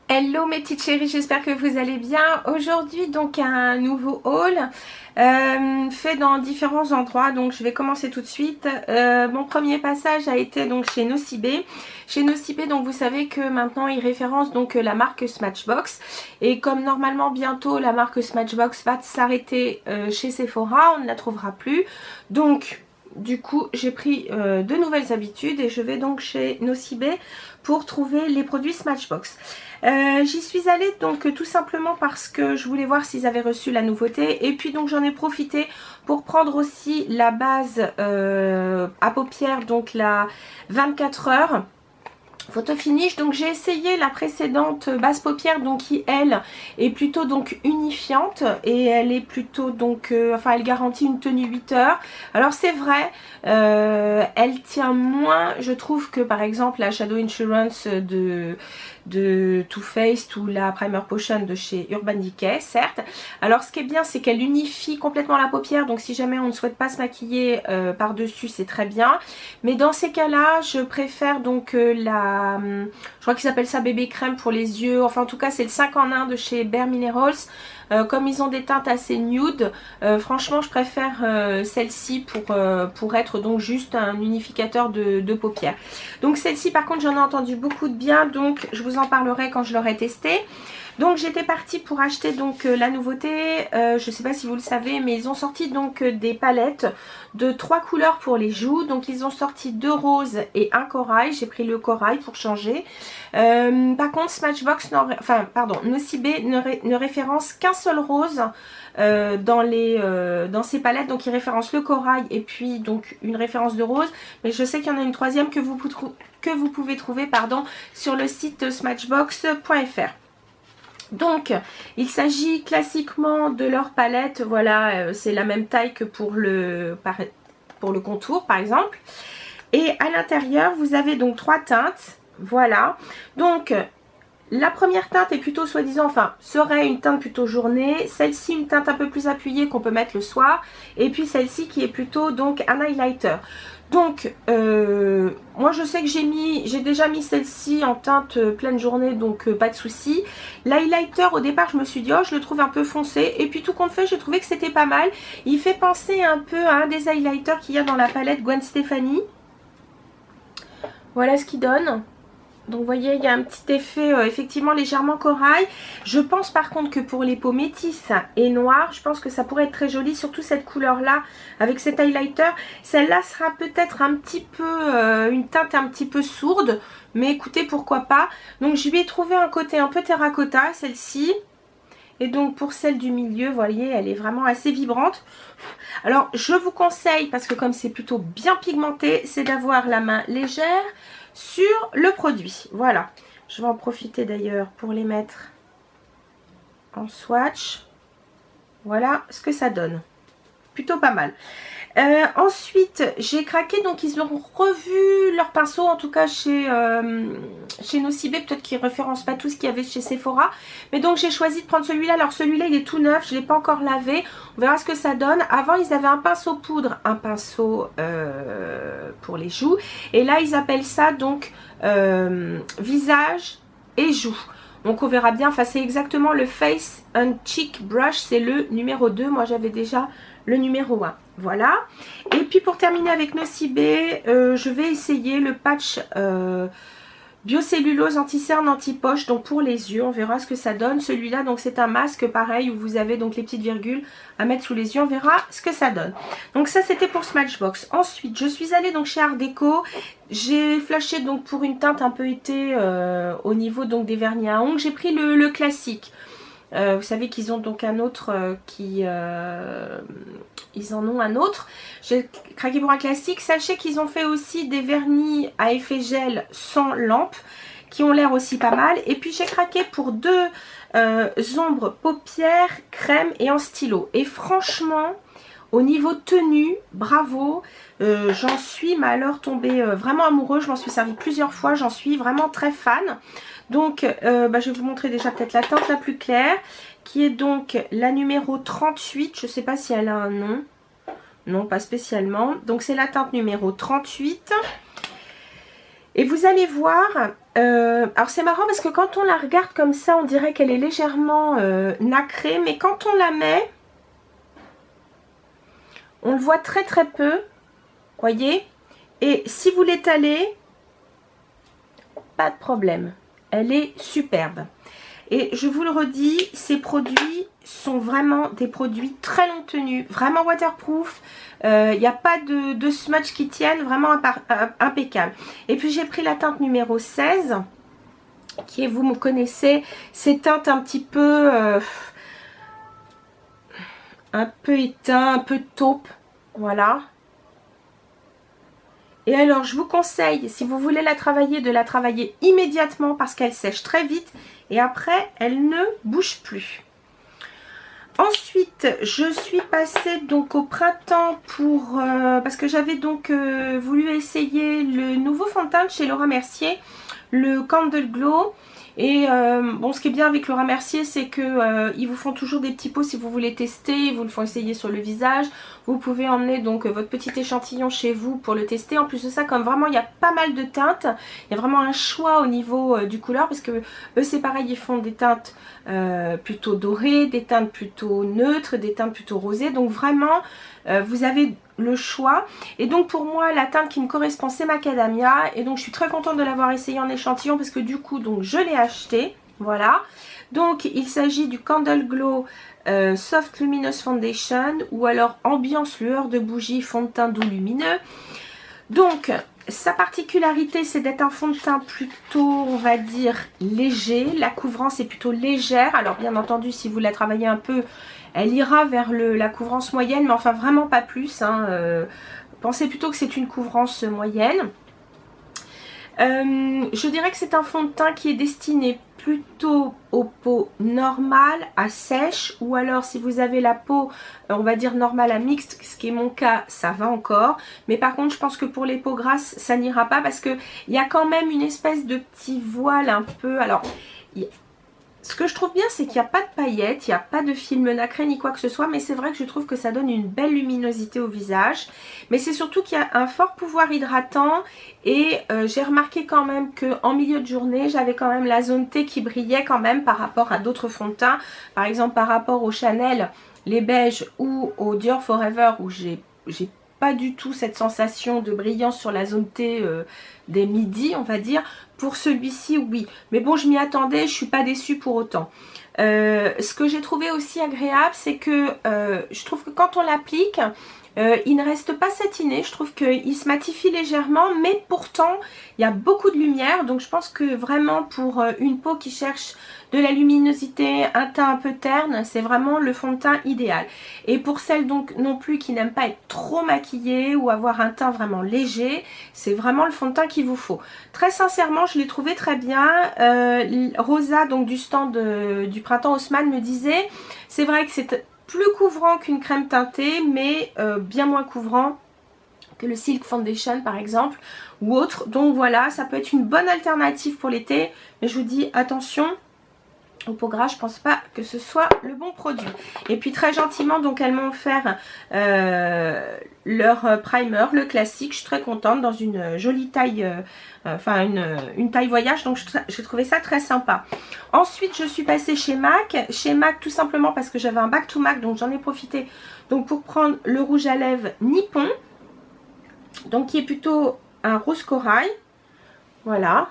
Hello mes petites chéries, j'espère que vous allez bien. Aujourd'hui donc un nouveau haul fait dans différents endroits, donc je vais commencer tout de suite. Mon premier passage a été donc chez Nocibé. Chez Nocibé, donc vous savez que maintenant ils référencent donc la marque Smashbox, et comme normalement bientôt la marque Smashbox va s'arrêter chez Sephora, on ne la trouvera plus. Donc du coup j'ai pris de nouvelles habitudes et je vais donc chez Nocibé pour trouver les produits Smashbox. J'y suis allée donc tout simplement parce que je voulais voir s'ils avaient reçu la nouveauté, et puis donc j'en ai profité pour prendre aussi la base à paupières, donc la 24 heures photo finish. Donc j'ai essayé la précédente base paupière, donc qui elle est plutôt donc unifiante, et elle est plutôt donc enfin elle garantit une tenue 8 heures. Alors c'est vrai, elle tient moins je trouve que par exemple la Shadow Insurance de Too Faced ou la Primer Potion de chez Urban Decay, certes. Alors ce qui est bien, c'est qu'elle unifie complètement la paupière, donc si jamais on ne souhaite pas se maquiller par dessus, c'est très bien. Mais dans ces cas là je préfère donc je crois qu'ils appellent ça bébé crème pour les yeux, enfin en tout cas c'est le 5 en 1 de chez Bare Minerals. Comme ils ont des teintes assez nude, franchement je préfère celle-ci pour être donc juste un unificateur de paupières. Donc celle-ci par contre j'en ai entendu beaucoup de bien, donc je vous en parlerai quand je l'aurai testé. Donc j'étais partie pour acheter donc la nouveauté, je sais pas si vous le savez, mais ils ont sorti donc des palettes de 3 couleurs pour les joues. Donc ils ont sorti 2 roses et un corail, j'ai pris le corail pour changer. Par contre Smashbox, Nocibé ne référence qu'un seul rose dans ces palettes, donc ils référencent le corail et puis donc une référence de rose, mais je sais qu'il y en a une troisième que vous pouvez trouver sur le site smashbox.fr. Donc il s'agit classiquement de leur palette, voilà, c'est la même taille que pour le contour par exemple, et à l'intérieur vous avez donc 3 teintes, voilà. Donc la première teinte est plutôt soi-disant, enfin serait une teinte plutôt journée, celle-ci une teinte un peu plus appuyée qu'on peut mettre le soir, et puis celle-ci qui est plutôt donc un highlighter. Donc moi je sais que j'ai déjà mis celle-ci en teinte pleine journée, donc pas de souci. L'highlighter au départ je me suis dit oh je le trouve un peu foncé, et puis tout compte fait j'ai trouvé que c'était pas mal. Il fait penser un peu à un des highlighters qu'il y a dans la palette Gwen Stefani. Voilà ce qu'il donne. Donc vous voyez, il y a un petit effet effectivement légèrement corail. Je pense par contre que pour les peaux métisses et noires, je pense que ça pourrait être très joli, surtout cette couleur là avec cet highlighter. Celle-là sera peut-être un petit peu une teinte un petit peu sourde, mais écoutez, pourquoi pas. Donc je lui ai trouvé un côté un peu terracotta, celle-ci. Et donc pour celle du milieu, vous voyez, elle est vraiment assez vibrante. Alors je vous conseille, parce que comme c'est plutôt bien pigmenté, c'est d'avoir la main légère sur le produit. Voilà, je vais en profiter d'ailleurs pour les mettre en swatch. Voilà ce que ça donne, plutôt pas mal. Ensuite j'ai craqué, donc ils ont revu leur pinceau, en tout cas chez Nocibé, peut-être qu'ils ne référencent pas tout ce qu'il y avait chez Sephora, mais donc j'ai choisi de prendre celui-là. Alors celui-là il est tout neuf, je ne l'ai pas encore lavé, on verra ce que ça donne. Avant ils avaient un pinceau poudre, un pinceau pour les joues, et là ils appellent ça donc visage et joues. Donc on verra bien, enfin c'est exactement le Face and Cheek Brush, c'est le numéro 2, moi j'avais déjà le numéro 1. Voilà. Et puis pour terminer avec Nocibé, je vais essayer le patch biocellulose anti-cerne anti-poche, donc pour les yeux. On verra ce que ça donne. Celui-là donc c'est un masque pareil où vous avez donc les petites virgules à mettre sous les yeux. On verra ce que ça donne. Donc ça c'était pour Smashbox. Ensuite je suis allée donc chez Art Déco. J'ai flashé donc pour une teinte un peu été au niveau donc des vernis à ongles. J'ai pris le classique. Vous savez qu'ils ont donc un autre ils en ont un autre. J'ai craqué pour un classique. Sachez qu'ils ont fait aussi des vernis à effet gel sans lampe qui ont l'air aussi pas mal. Et puis j'ai craqué pour 2 ombres paupières crème et en stylo. Et franchement, au niveau tenue, bravo, j'en suis mais alors tombée vraiment amoureuse. Je m'en suis servi plusieurs fois, j'en suis vraiment très fan. Donc je vais vous montrer déjà peut-être la teinte la plus claire, qui est donc la numéro 38. Je ne sais pas si elle a un nom. Non, pas spécialement. Donc c'est la teinte numéro 38. Et vous allez voir, Alors c'est marrant parce que quand on la regarde comme ça, on dirait qu'elle est légèrement nacrée, mais quand on la met, on le voit très très peu, voyez. Et si vous l'étalez, pas de problème, elle est superbe. Et je vous le redis, ces produits sont vraiment des produits très longue tenue, vraiment waterproof. Il n'y a pas de smudge qui tiennent, vraiment impeccable. Et puis j'ai pris la teinte numéro 16, qui est, vous me connaissez, ces teintes un petit peu éteint, un peu taupe, voilà. Et alors je vous conseille, si vous voulez la travailler, de la travailler immédiatement parce qu'elle sèche très vite et après elle ne bouge plus. Ensuite, je suis passée donc au printemps pour parce que j'avais donc voulu essayer le nouveau fond de teint de chez Laura Mercier, le Candle Glow. Et bon, ce qui est bien avec Laura Mercier, c'est que ils vous font toujours des petits pots si vous voulez tester, ils vous le font essayer sur le visage. Vous pouvez emmener donc votre petit échantillon chez vous pour le tester. En plus de ça, comme vraiment il y a pas mal de teintes, il y a vraiment un choix au niveau du couleur, parce que eux c'est pareil, ils font des teintes plutôt dorées, des teintes plutôt neutres, des teintes plutôt rosées. Donc vraiment, vous avez le choix. Et donc pour moi la teinte qui me correspond c'est Macadamia, et donc je suis très contente de l'avoir essayé en échantillon parce que du coup donc je l'ai acheté, voilà. Donc il s'agit du Candle Glow Soft Luminous Foundation, ou alors ambiance lueur de bougie fond de teint doux lumineux. Donc sa particularité c'est d'être un fond de teint plutôt, on va dire, léger. La couvrance est plutôt légère. Alors bien entendu si vous la travaillez un peu, elle ira vers la couvrance moyenne, mais enfin vraiment pas plus, hein. Pensez plutôt que c'est une couvrance moyenne. Je dirais que c'est un fond de teint qui est destiné plutôt aux peaux normales, à sèche, ou alors si vous avez la peau, on va dire normale à mixte, ce qui est mon cas, ça va encore. Mais par contre, je pense que pour les peaux grasses, ça n'ira pas parce qu'il y a quand même une espèce de petit voile un peu. Alors, ce que je trouve bien, c'est qu'il n'y a pas de paillettes, il n'y a pas de film nacré ni quoi que ce soit, mais c'est vrai que je trouve que ça donne une belle luminosité au visage. Mais c'est surtout qu'il y a un fort pouvoir hydratant, et j'ai remarqué quand même qu'en milieu de journée, j'avais quand même la zone T qui brillait quand même par rapport à d'autres fonds de teint. Par exemple par rapport au Chanel, les beiges, ou au Dior Forever, où j'ai pas du tout cette sensation de brillance sur la zone T des midis, on va dire. Pour celui-ci, oui. Mais bon, je m'y attendais, je suis pas déçue pour autant. Ce que j'ai trouvé aussi agréable, c'est que je trouve que quand on l'applique, il ne reste pas satiné. Je trouve qu'il se matifie légèrement, mais pourtant, il y a beaucoup de lumière. Donc, je pense que vraiment pour une peau qui cherche de la luminosité, un teint un peu terne, c'est vraiment le fond de teint idéal. Et pour celles donc non plus qui n'aiment pas être trop maquillées ou avoir un teint vraiment léger, c'est vraiment le fond de teint qu'il vous faut. Très sincèrement, je l'ai trouvé très bien. Rosa, donc du stand du printemps Haussmann, me disait, c'est vrai que c'est plus couvrant qu'une crème teintée, mais bien moins couvrant que le Silk Foundation par exemple, ou autre. Donc voilà, ça peut être une bonne alternative pour l'été, mais je vous dis attention aux peaux grasses, je pense pas que ce soit le bon produit. Et puis très gentiment, donc elles m'ont offert leur primer, le classique. Je suis très contente, dans une jolie taille, enfin une taille voyage, donc j'ai trouvé ça très sympa. Ensuite je suis passée chez MAC, tout simplement parce que j'avais un back to MAC, donc j'en ai profité donc pour prendre le rouge à lèvres Nippon, donc qui est plutôt un rose corail, voilà,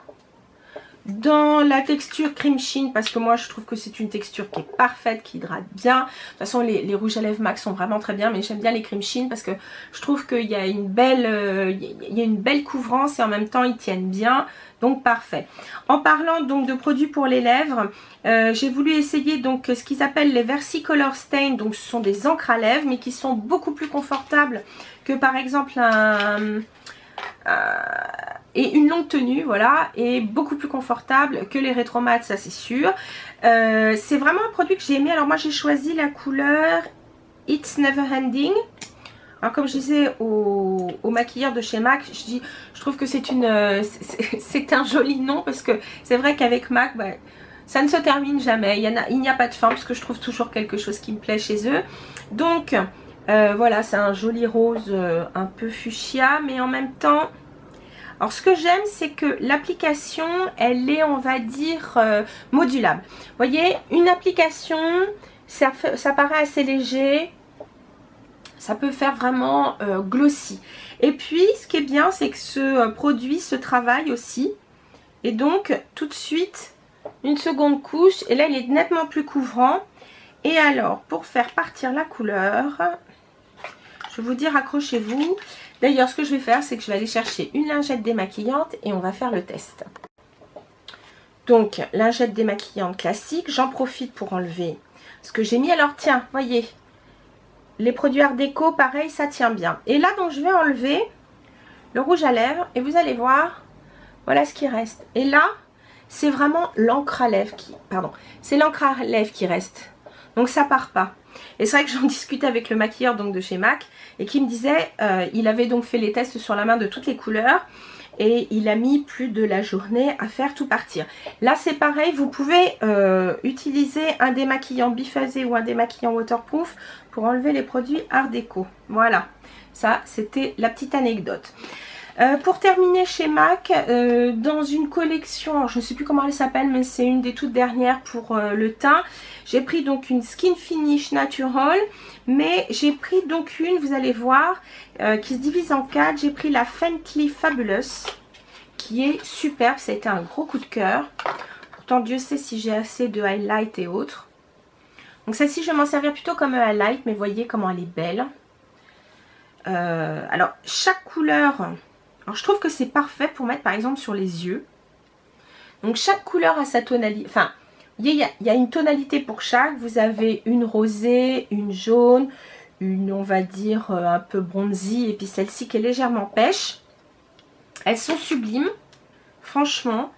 dans la texture cream sheen, parce que moi je trouve que c'est une texture qui est parfaite, qui hydrate bien. De toute façon les rouges à lèvres MAC sont vraiment très bien, mais j'aime bien les cream sheen parce que je trouve qu'il y a une belle couvrance et en même temps ils tiennent bien, donc parfait. En parlant donc de produits pour les lèvres, j'ai voulu essayer donc ce qu'ils appellent les Versicolor Stain. Donc ce sont des encres à lèvres, mais qui sont beaucoup plus confortables que par exemple et une longue tenue, voilà, et beaucoup plus confortable que les Retromat, ça c'est sûr. C'est vraiment un produit que j'ai aimé. Alors moi j'ai choisi la couleur It's Never Ending. Alors comme je disais au maquilleur de chez MAC, je trouve que c'est un joli nom, parce que c'est vrai qu'avec MAC, bah, ça ne se termine jamais, il n'y a pas de fin, parce que je trouve toujours quelque chose qui me plaît chez eux. Donc voilà, c'est un joli rose un peu fuchsia, mais en même temps, Alors ce que j'aime, c'est que l'application, elle est, on va dire, modulable. Vous voyez, une application, ça paraît assez léger. Ça peut faire vraiment glossy. Et puis, ce qui est bien, c'est que ce produit se travaille aussi. Et donc, tout de suite, une seconde couche. Et là, il est nettement plus couvrant. Et alors, pour faire partir la couleur, je vais vous dire, accrochez-vous. D'ailleurs, ce que je vais faire, c'est que je vais aller chercher une lingette démaquillante et on va faire le test. Donc, lingette démaquillante classique. J'en profite pour enlever ce que j'ai mis. Alors, tiens, voyez, les produits Art Déco, pareil, ça tient bien. Et là, donc, je vais enlever le rouge à lèvres et vous allez voir, voilà ce qui reste. Et là, c'est vraiment l'encre à lèvres qui, c'est l'encre à lèvres qui reste. Donc, ça part pas. Et c'est vrai que j'en discutais avec le maquilleur donc de chez MAC et qui me disait, il avait donc fait les tests sur la main de toutes les couleurs et il a mis plus de la journée à faire tout partir. Là c'est pareil, vous pouvez utiliser un démaquillant biphasé ou un démaquillant waterproof pour enlever les produits Art Déco. Voilà, ça c'était la petite anecdote. Pour terminer chez MAC, dans une collection, alors je ne sais plus comment elle s'appelle, mais c'est une des toutes dernières pour le teint. J'ai pris donc une Skin Finish Natural, mais j'ai pris donc une, vous allez voir, qui se divise en 4. J'ai pris la Faintly Fabulous, qui est superbe, ça a été un gros coup de cœur. Pourtant, Dieu sait si j'ai assez de highlight et autres. Donc celle-ci, je vais m'en servir plutôt comme un highlight, mais voyez comment elle est belle. Alors, chaque couleur... Alors, je trouve que c'est parfait pour mettre, par exemple, sur les yeux. Donc, chaque couleur a sa tonalité. Enfin, il y a une tonalité pour chaque. Vous avez une rosée, une jaune, une, on va dire, un peu bronzy. Et puis, celle-ci qui est légèrement pêche. Elles sont sublimes. Franchement,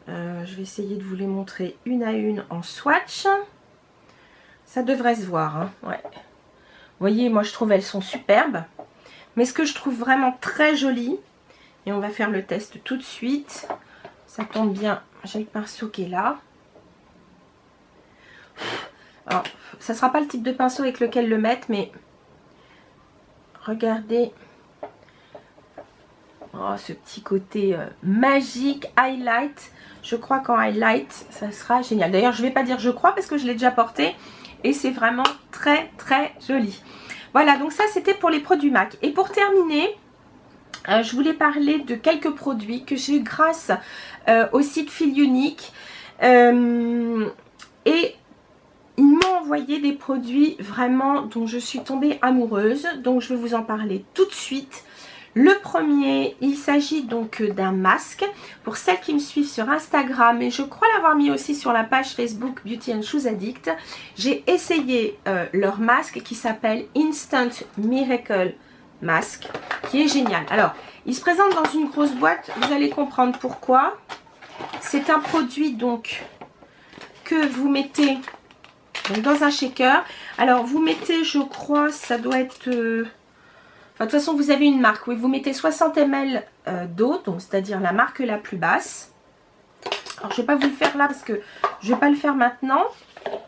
je vais essayer de vous les montrer une à une en swatch. Ça devrait se voir, hein, ouais. Vous voyez, moi, je trouve elles sont superbes. Mais ce que je trouve vraiment très joli... Et on va faire le test tout de suite. Ça tombe bien, j'ai le pinceau qui est là. Alors, ça ne sera pas le type de pinceau avec lequel le mettre, mais regardez. Oh, ce petit côté magique, highlight. Je crois qu'en highlight, ça sera génial. D'ailleurs, je ne vais pas dire je crois parce que je l'ai déjà porté. Et c'est vraiment très, très joli. Voilà, donc ça, c'était pour les produits MAC. Et pour terminer... je voulais parler de quelques produits que j'ai eu grâce au site Feel Unique. Et ils m'ont envoyé des produits vraiment dont je suis tombée amoureuse. Donc je vais vous en parler tout de suite. Le premier, il s'agit donc d'un masque. Pour celles qui me suivent sur Instagram, et je crois l'avoir mis aussi sur la page Facebook Beauty and Shoes Addict, j'ai essayé leur masque qui s'appelle Instant Miracle Masque, qui est génial. Alors, il se présente dans une grosse boîte, vous allez comprendre pourquoi. C'est un produit donc que vous mettez donc, dans un shaker. Alors, vous mettez, je crois, ça doit être... Enfin, de toute façon, vous avez une marque. Oui, vous mettez 60 ml d'eau, donc c'est-à-dire la marque la plus basse. Alors, je ne vais pas vous le faire là parce que je ne vais pas le faire maintenant.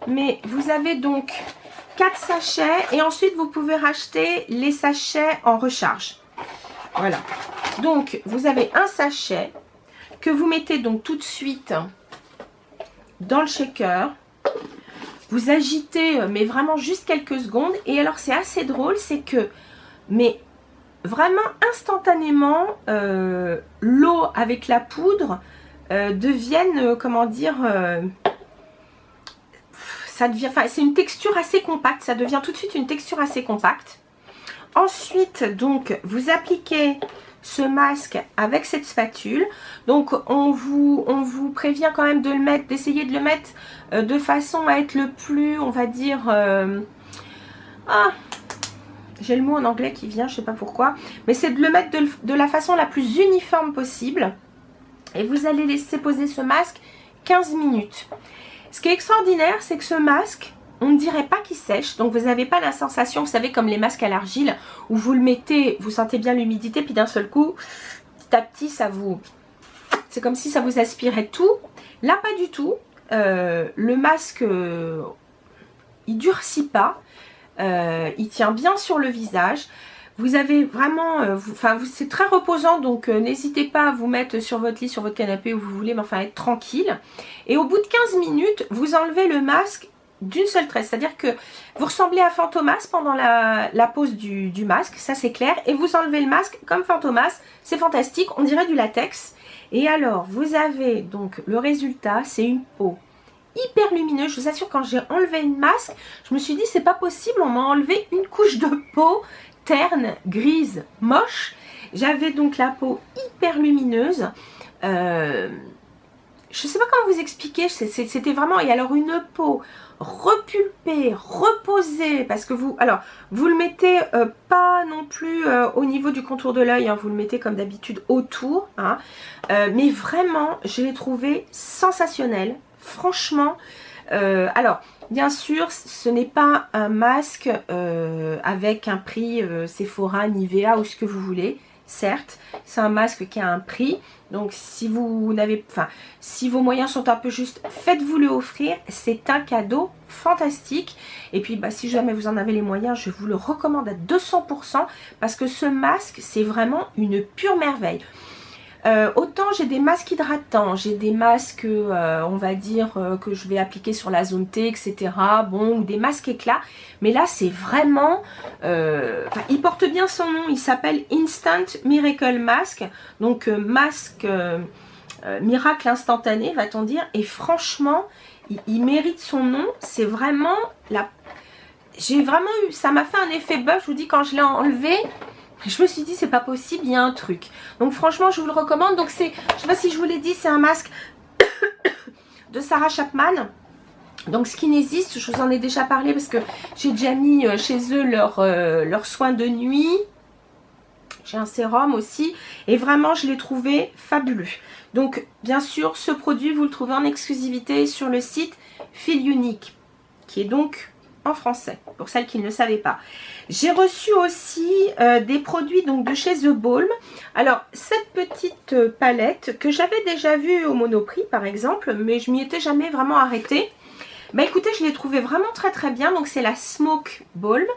Mais vous avez donc 4 sachets et ensuite vous pouvez racheter les sachets en recharge. Voilà. Donc vous avez un sachet que vous mettez donc tout de suite dans le shaker. Vous agitez mais vraiment juste quelques secondes. Et alors c'est assez drôle, c'est que mais vraiment instantanément l'eau avec la poudre deviennent comment dire... ça devient, enfin, c'est une texture assez compacte, ça devient tout de suite une texture assez compacte. Ensuite, donc, vous appliquez ce masque avec cette spatule. Donc, on vous prévient quand même de le mettre, d'essayer de le mettre de façon à être le plus, on va dire... j'ai le mot en anglais qui vient, je sais pas pourquoi. Mais c'est de le mettre de la façon la plus uniforme possible. Et vous allez laisser poser ce masque 15 minutes. Ce qui est extraordinaire, c'est que ce masque, on ne dirait pas qu'il sèche. Donc, vous n'avez pas la sensation, vous savez, comme les masques à l'argile, où vous le mettez, vous sentez bien l'humidité, puis d'un seul coup, petit à petit, ça vous... C'est comme si ça vous aspirait tout. Là, pas du tout. Le masque, il durcit pas. Il tient bien sur le visage. Vous avez vraiment, c'est très reposant, donc n'hésitez pas à vous mettre sur votre lit, sur votre canapé où vous voulez, mais enfin être tranquille. Et au bout de 15 minutes, vous enlevez le masque d'une seule tresse, c'est-à-dire que vous ressemblez à Fantomas pendant la pose du masque, ça c'est clair, et vous enlevez le masque comme Fantomas, c'est fantastique, on dirait du latex. Et alors, vous avez donc le résultat, c'est une peau hyper lumineuse. Je vous assure, quand j'ai enlevé le masque, je me suis dit c'est pas possible, on m'a enlevé une couche de peau terne, grise, moche. J'avais donc la peau hyper lumineuse. Je sais pas comment vous expliquer, c'était vraiment, et alors une peau repulpée, reposée, parce que vous le mettez pas non plus au niveau du contour de l'œil, hein, vous le mettez comme d'habitude autour, hein, mais vraiment, je l'ai trouvé sensationnel, franchement. Alors, bien sûr, ce n'est pas un masque avec un prix Sephora, Nivea ou ce que vous voulez. Certes, c'est un masque qui a un prix. Donc, si vous n'avez, si vos moyens sont un peu justes, faites-vous le offrir. C'est un cadeau fantastique. Et puis, si jamais vous en avez les moyens, je vous le recommande à 200% parce que ce masque, c'est vraiment une pure merveille. Autant j'ai des masques hydratants, j'ai des masques, on va dire, que je vais appliquer sur la zone T, etc. Bon, ou des masques éclats. Mais là, c'est vraiment... il porte bien son nom, il s'appelle Instant Miracle Mask. Donc, masque miracle instantané, va-t-on dire. Et franchement, il mérite son nom. C'est vraiment... J'ai vraiment eu... Ça m'a fait un effet buzz, je vous dis, quand je l'ai enlevé... Je me suis dit, c'est pas possible, il y a un truc. Donc franchement, je vous le recommande. Donc c'est, je sais pas si je vous l'ai dit, c'est un masque de Sarah Chapman. Donc Skinesist, je vous en ai déjà parlé parce que j'ai déjà mis chez eux leurs soins de nuit. J'ai un sérum aussi. Et vraiment, je l'ai trouvé fabuleux. Donc bien sûr, ce produit, vous le trouvez en exclusivité sur le site Feel Unique, qui est donc en français, pour celles qui ne le savaient pas. J'ai reçu aussi des produits donc de chez The Balm. Alors, cette petite palette que j'avais déjà vue au Monoprix, par exemple, mais je m'y étais jamais vraiment arrêtée. Écoutez, je l'ai trouvée vraiment très très bien. Donc, c'est la Smoke Balm.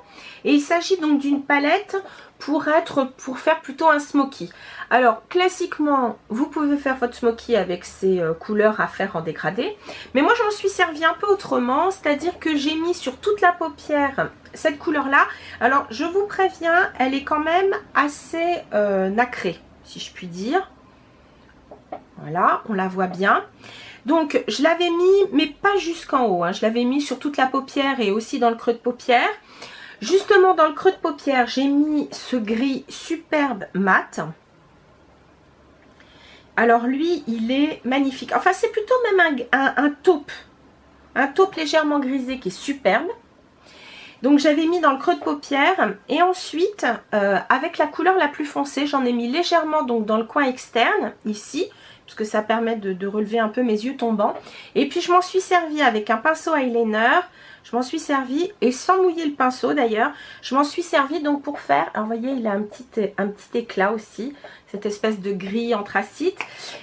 Et il s'agit donc d'une palette pour faire plutôt un smoky. Alors, classiquement, vous pouvez faire votre smoky avec ces couleurs à faire en dégradé. Mais moi, je m'en suis servi un peu autrement. C'est-à-dire que j'ai mis sur toute la paupière cette couleur-là. Alors, je vous préviens, elle est quand même assez nacrée, si je puis dire. Voilà, on la voit bien. Donc, je l'avais mis, mais pas jusqu'en haut, hein. Je l'avais mis sur toute la paupière et aussi dans le creux de paupière. Justement, dans le creux de paupière, j'ai mis ce gris superbe mat. Alors, lui, il est magnifique. Enfin, c'est plutôt même un taupe. Un taupe légèrement grisé qui est superbe. Donc, j'avais mis dans le creux de paupière. Et ensuite, avec la couleur la plus foncée, j'en ai mis légèrement donc dans le coin externe, ici. Parce que ça permet de relever un peu mes yeux tombants. Et puis, je m'en suis servi avec un pinceau eyeliner. Je m'en suis servi, et sans mouiller le pinceau d'ailleurs, je m'en suis servi donc pour faire, alors vous voyez, il a un petit éclat aussi, cette espèce de gris anthracite.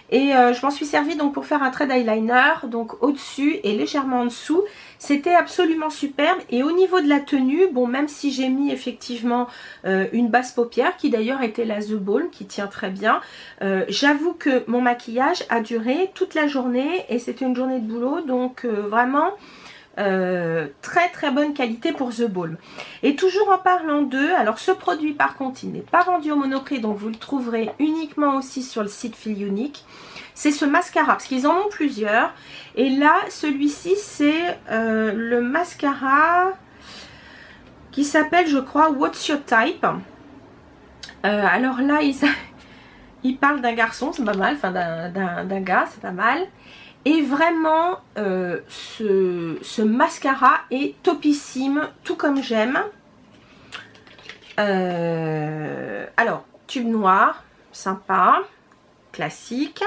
Et je m'en suis servi donc pour faire un trait d'eyeliner, donc au-dessus et légèrement en dessous. C'était absolument superbe. Et au niveau de la tenue, bon, même si j'ai mis effectivement une basse paupière, qui d'ailleurs était la The Balm, qui tient très bien, j'avoue que mon maquillage a duré toute la journée, et c'était une journée de boulot, donc vraiment... très très bonne qualité pour The Balm. Et toujours en parlant d'eux, alors ce produit par contre il n'est pas vendu au Monoprix, donc vous le trouverez uniquement aussi sur le site Feel Unique. C'est ce mascara, parce qu'ils en ont plusieurs, et là celui-ci c'est le mascara qui s'appelle, je crois, What's Your Type. Alors là il parle d'un garçon, c'est pas mal, enfin d'un gars, c'est pas mal. Et vraiment, ce mascara est topissime, tout comme j'aime. Alors, tube noir, sympa, classique.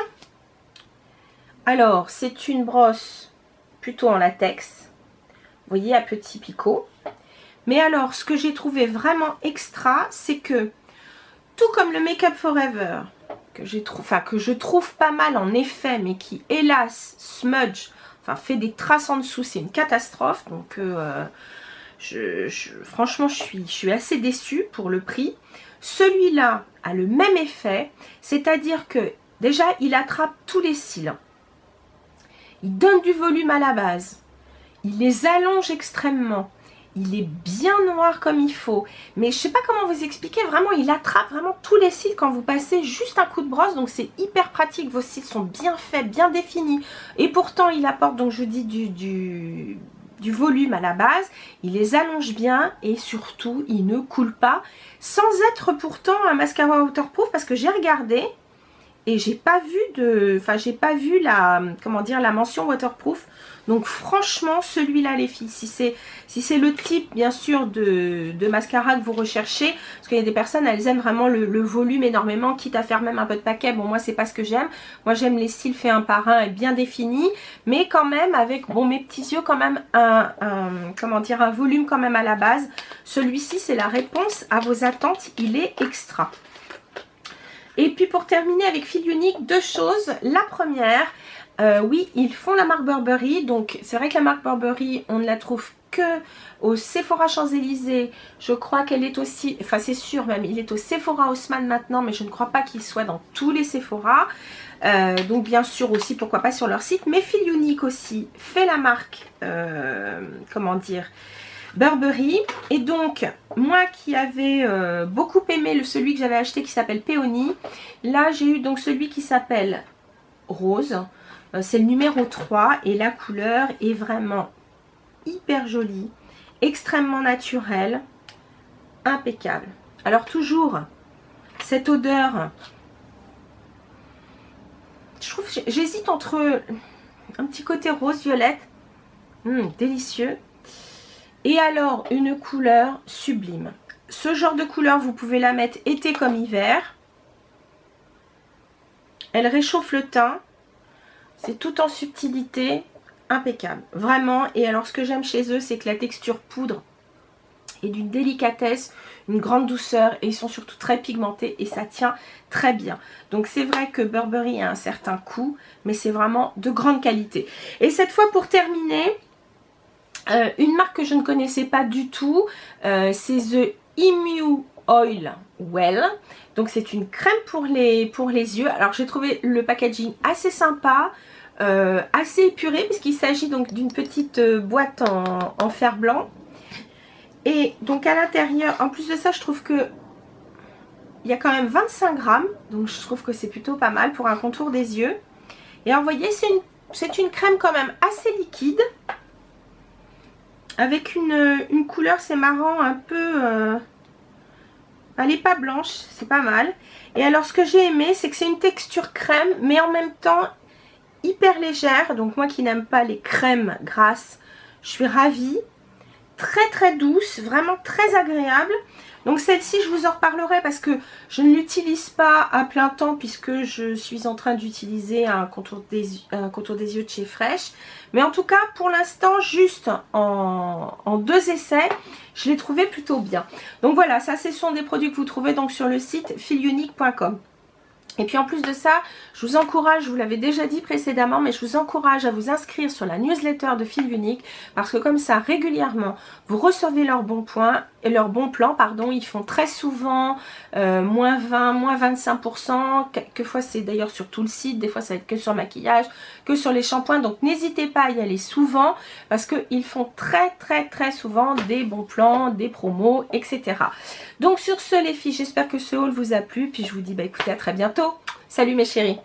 Alors, c'est une brosse plutôt en latex, vous voyez, à petits picots. Mais alors, ce que j'ai trouvé vraiment extra, c'est que, tout comme le Make Up Forever, que je trouve pas mal en effet, mais qui hélas smudge, enfin fait des traces en dessous, c'est une catastrophe. Donc Franchement, je suis assez déçue pour le prix. Celui-là a le même effet, c'est-à-dire que déjà, il attrape tous les cils. Il donne du volume à la base. Il les allonge extrêmement. Il est bien noir comme il faut. Mais je ne sais pas comment vous expliquer. Vraiment, il attrape vraiment tous les cils quand vous passez juste un coup de brosse. Donc, c'est hyper pratique. Vos cils sont bien faits, bien définis. Et pourtant, il apporte, donc je vous dis, du volume à la base. Il les allonge bien et surtout, il ne coule pas. Sans être pourtant un mascara waterproof parce que j'ai regardé. Et j'ai pas vu la, comment dire, la mention waterproof. Donc franchement, celui-là les filles, si c'est le type bien sûr de mascara que vous recherchez, parce qu'il y a des personnes, elles aiment vraiment le volume énormément, quitte à faire même un peu de paquet. Bon, moi c'est pas ce que j'aime. Moi j'aime les cils faits un par un et bien définis, mais quand même avec, bon, mes petits yeux quand même comment dire, un volume quand même à la base. Celui-ci c'est la réponse à vos attentes, il est extra. Et puis pour terminer avec Fil Unique, deux choses. La première, oui, ils font la marque Burberry. Donc c'est vrai que la marque Burberry, on ne la trouve que au Sephora Champs-Élysées. Je crois qu'elle est aussi, enfin c'est sûr même, il est au Sephora Haussmann maintenant, mais je ne crois pas qu'il soit dans tous les Sephora. Donc bien sûr aussi, pourquoi pas sur leur site. Mais Fil Unique aussi fait la marque, comment dire, Burberry. Et donc moi qui avais beaucoup aimé celui que j'avais acheté qui s'appelle Peony, là j'ai eu donc celui qui s'appelle Rose, c'est le numéro 3 et la couleur est vraiment hyper jolie, extrêmement naturelle, impeccable. Alors toujours cette odeur, je trouve, j'hésite entre un petit côté rose violette, délicieux. Et alors, une couleur sublime. Ce genre de couleur, vous pouvez la mettre été comme hiver. Elle réchauffe le teint. C'est tout en subtilité. Impeccable. Vraiment. Et alors, ce que j'aime chez eux, c'est que la texture poudre est d'une délicatesse, une grande douceur. Et ils sont surtout très pigmentés. Et ça tient très bien. Donc, c'est vrai que Burberry a un certain coût. Mais c'est vraiment de grande qualité. Et cette fois, pour terminer... une marque que je ne connaissais pas du tout, c'est The Imu Oil Well. Donc c'est une crème pour les yeux. Alors j'ai trouvé le packaging assez sympa, assez épuré, puisqu'il s'agit donc d'une petite boîte en fer blanc. Et donc à l'intérieur, en plus de ça, je trouve que il y a quand même 25 grammes. Donc je trouve que c'est plutôt pas mal pour un contour des yeux. Et alors vous voyez, c'est une crème quand même assez liquide. Avec une couleur, c'est marrant, un peu... elle n'est pas blanche, c'est pas mal. Et alors, ce que j'ai aimé, c'est que c'est une texture crème, mais en même temps hyper légère. Donc, moi qui n'aime pas les crèmes grasses, je suis ravie. Très très douce, vraiment très agréable. Donc celle-ci, je vous en reparlerai parce que je ne l'utilise pas à plein temps puisque je suis en train d'utiliser un contour des yeux de chez Fresh. Mais en tout cas, pour l'instant, juste en 2 essais, je l'ai trouvé plutôt bien. Donc voilà, ça ce sont des produits que vous trouvez donc sur le site filunique.com. Et puis en plus de ça, je vous encourage, je vous l'avais déjà dit précédemment, mais je vous encourage à vous inscrire sur la newsletter de Fil Unique parce que comme ça, régulièrement, vous recevez leurs bons points et leurs bons plans, pardon. Ils font très souvent moins 20, moins 25%. Quelquefois, c'est d'ailleurs sur tout le site. Des fois, ça va être que sur le maquillage, que sur les shampoings. Donc, n'hésitez pas à y aller souvent parce qu'ils font très, très, très souvent des bons plans, des promos, etc. Donc, sur ce, les filles, j'espère que ce haul vous a plu. Puis, je vous dis, bah, écoutez, à très bientôt. Salut mes chéris.